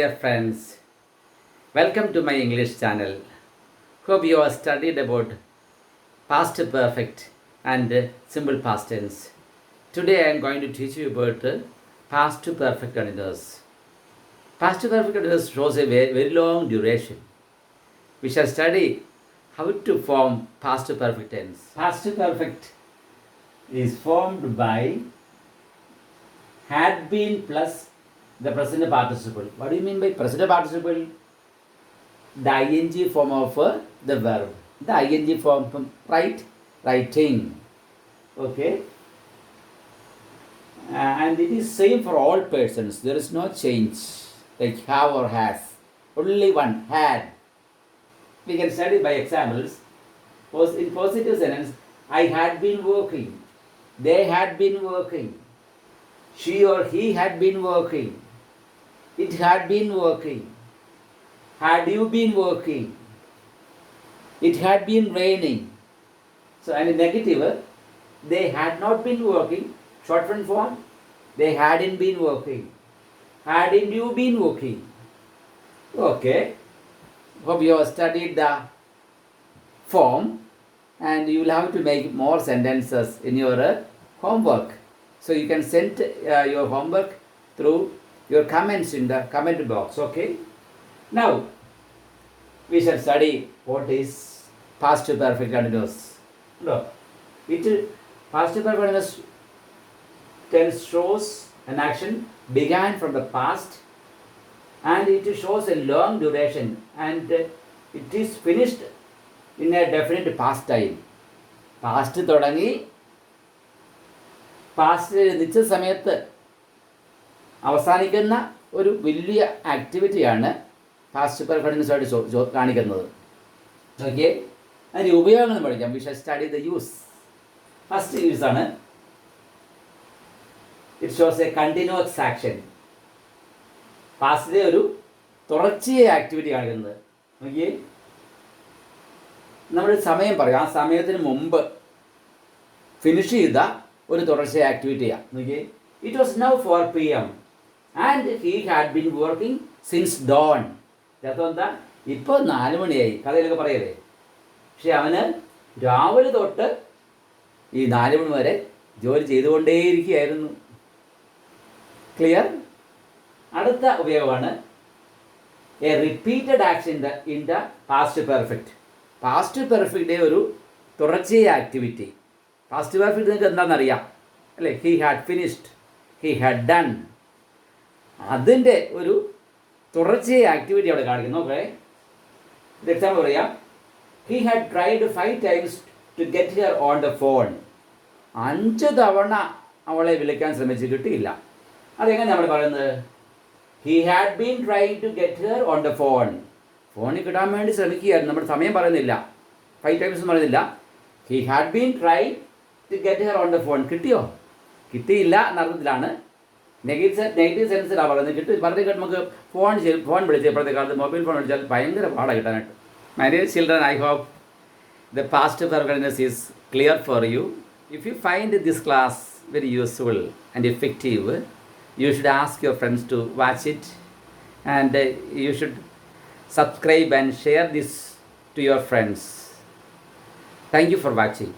dear friends. Welcome to my English channel. Hope you have studied about past perfect and simple past tense. Today I am going to teach you about past perfect continuous. Past perfect continuous shows a very long duration. We shall study how to form past perfect tense. Past perfect is formed by had been plus the present participle. What do you mean by present participle? The ing form of the verb. The ing form from writing. Okay. And it is same for all persons. There is no change like have or has. Only one, had. We can study by examples. In positive sentence, I had been working. They had been working. She or he had been working. It had been working. Had you been working? It had been raining. So, and in negative, they had not been working. Short form, they hadn't been working. Hadn't you been working? Okay. Hope you have studied the form and you will have to make more sentences in your homework. So, you can send your homework through your comments in the comment box. Okay. Now, we shall study what is past perfect continuous. Look, past perfect continuous tense shows an action began from the past and it shows a long duration and it is finished in a definite past time. Past തുടങ്ങി past നിശ്ചിത സമയത്ത് അവസാനിക്കുന്ന ഒരു വലിയ ആക്ടിവിറ്റിയാണ് past perfect ആയിട്ട് കാണിക്കുന്നത്. Okay, അതിൻ്റെ ഉപയോഗങ്ങൾ പഠിക്കാം. We shall study the use. First use ആണ് it shows a continuous action. പാസ്റ്റിലെ ഒരു തുടർച്ചയായ ആക്ടിവിറ്റി കാണിക്കുന്നത്. ഓക്കെ, നമ്മൾ സമയം പറയും, ആ സമയത്തിന് മുമ്പ് ഫിനിഷ് ചെയ്ത ഒരു തുടർച്ചയായ ആക്ടിവിറ്റിയാണ്. Okay, it was now 4 PM and he had been working since dawn. അർത്ഥം എന്താ? ഇപ്പോൾ 4 മണിയായി, കഥയിലൊക്കെ പറയല്ലേ. പക്ഷെ അവന് രാവിലെ തൊട്ട് ഈ 4 മണി വരെ ജോലി ചെയ്തുകൊണ്ടേയിരിക്കുകയായിരുന്നു. ക്ലിയർ? അടുത്ത ഉപയോഗമാണ് A repeated action in the past perfect. Past perfect ഒരു തുടർച്ചയായ ആക്ടിവിറ്റി. പാസ്റ്റ് പെർഫെക്റ്റ് നിങ്ങൾക്ക് എന്താണെന്നറിയാം അല്ലേ? He had finished, he had done. അതിൻ്റെ ഒരു തുടർച്ചയായ ആക്ടിവിറ്റി അവിടെ കാണിക്കുന്നു. ഓക്കെ, ഇത് എക്സാമ്പിൾ പറയാം. He had tried 5 times to get her on the phone. 5 തവണ അവളെ വിളിക്കാൻ ശ്രമിച്ച് കിട്ടിയില്ല. അതെങ്ങനെ നമ്മൾ പറയുന്നത്? He had been trying to get her on the phone. ഫോണിൽ കിട്ടാൻ വേണ്ടി ശ്രമിക്കുകയായിരുന്നു. നമ്മൾ സമയം പറയുന്നില്ല, 5 times എന്ന് പറയുന്നില്ല. He had been trying to get her on the phone. കിട്ടിയോ? കിട്ടിയില്ല എന്നർത്ഥത്തിലാണ്. നെഗറ്റീവ് സെൻസിലാണ് പറയുന്നത്. പറഞ്ഞ് നമുക്ക് ഫോൺ വിളിച്ച് ഇപ്പോഴത്തെ കാലത്ത് മൊബൈൽ ഫോൺ വിളിച്ചാൽ ഭയങ്കര പാടാണ് കിട്ടാനായിട്ട്. My dear children, I hope the past perfectness is clear for you. If you find this class very useful and effective, you should ask your friends to watch it and you should subscribe and share this to your friends. Thank you for watching.